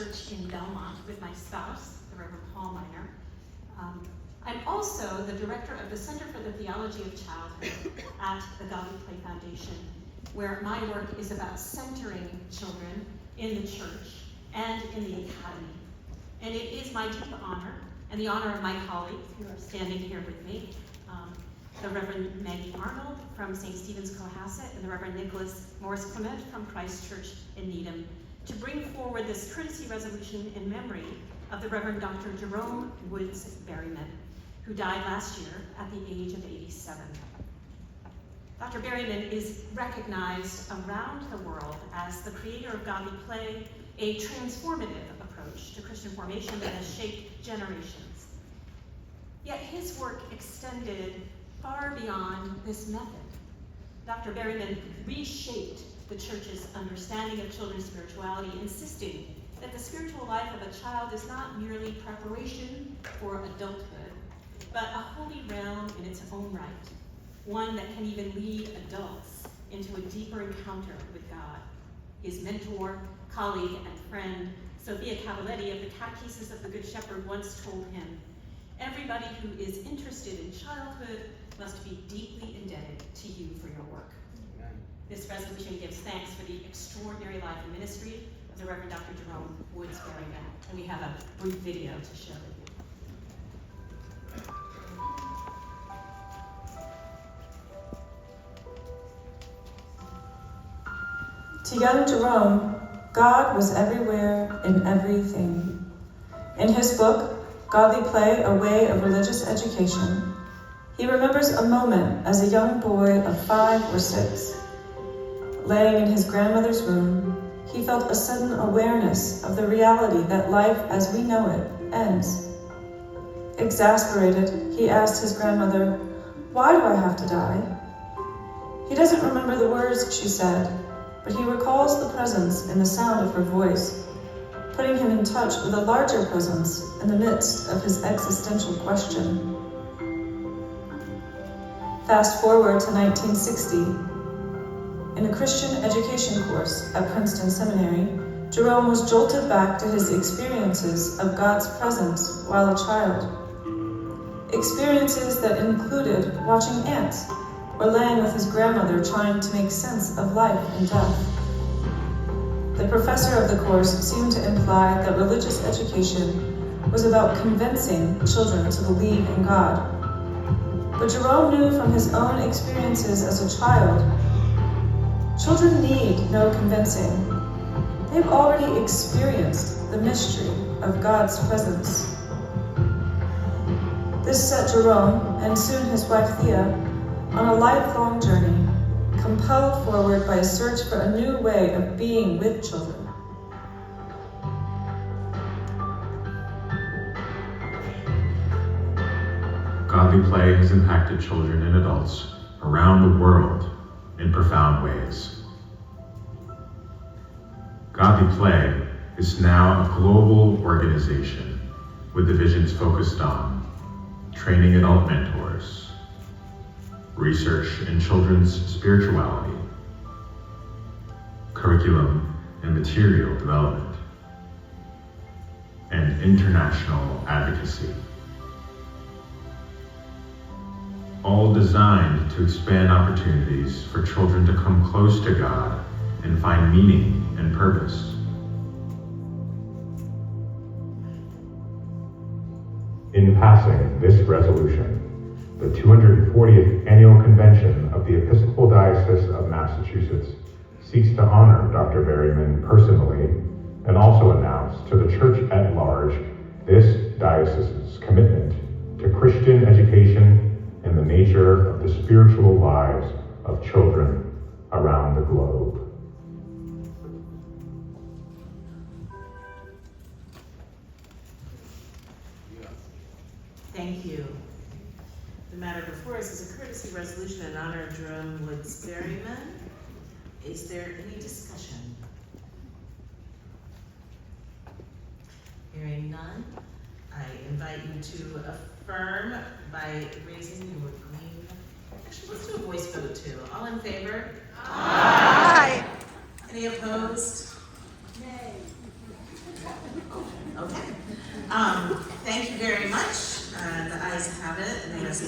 Church in Belmont with my spouse, the Reverend Paul Miner. I'm also the director of the Center for the Theology of Childhood at the Godly Play Foundation, where my work is about centering children in the church and in the academy. And it is my deep honor, and the honor of my colleagues who are standing here with me, the Reverend Maggie Arnold from St. Stephen's Cohasset and the Reverend Nicholas Morris Clement from Christ Church in Needham, to bring forward this courtesy resolution in memory of the Reverend Dr. Jerome Woods Berryman, who died last year at the age of 87. Dr. Berryman is recognized around the world as the creator of Godly Play, a transformative approach to Christian formation that has shaped generations. Yet his work extended far beyond this method. Dr. Berryman reshaped the Church's understanding of children's spirituality, insisting that the spiritual life of a child is not merely preparation for adulthood, but a holy realm in its own right, one that can even lead adults into a deeper encounter with God. His mentor, colleague, and friend, Sophia Cavalletti of the Catechesis of the Good Shepherd, once told him, "Everybody who is interested in childhood must be deeply indebted to you for your work." Amen. This resolution gives thanks for the extraordinary life and ministry of the Reverend Dr. Jerome Woods Berryman, and we have a brief video to share with you. To young Jerome, God was everywhere in everything. In his book, Godly Play, A Way of Religious Education, he remembers a moment as a young boy of 5 or 6. Laying in his grandmother's room, he felt a sudden awareness of the reality that life as we know it ends. Exasperated, he asked his grandmother, "Why do I have to die?" He doesn't remember the words she said, but he recalls the presence in the sound of her voice, putting him in touch with a larger presence in the midst of his existential question. Fast forward to 1960. In a Christian education course at Princeton Seminary, Jerome was jolted back to his experiences of God's presence while a child. Experiences that included watching ants or laying with his grandmother trying to make sense of life and death. The professor of the course seemed to imply that religious education was about convincing children to believe in God. But Jerome knew from his own experiences as a child, children need no convincing. They've already experienced the mystery of God's presence. This set Jerome, and soon his wife Thea, on a lifelong journey, compelled forward by a search for a new way of being with children. Godly Play has impacted children and adults around the world in profound ways. Godly Play is now a global organization with divisions focused on training adult mentors, research in children's spirituality, curriculum and material development, and international advocacy. All designed to expand opportunities for children to come close to God and find meaning and purpose. In passing this resolution, the 240th Annual Convention of the Episcopal Diocese of Massachusetts seeks to honor Dr. Berryman personally and also announce to the Church at large this diocese's commitment to Christian education and the nature of the spiritual lives of children around the globe. Thank you. The matter before us is a courtesy resolution in honor of Jerome Woods Berryman. Is there any discussion? Hearing none, I invite you to affirm by raising your green. Actually, let's do a voice vote too. All in favor? Aye. Any opposed? Nay. Thank you very much. The ayes have it, and let us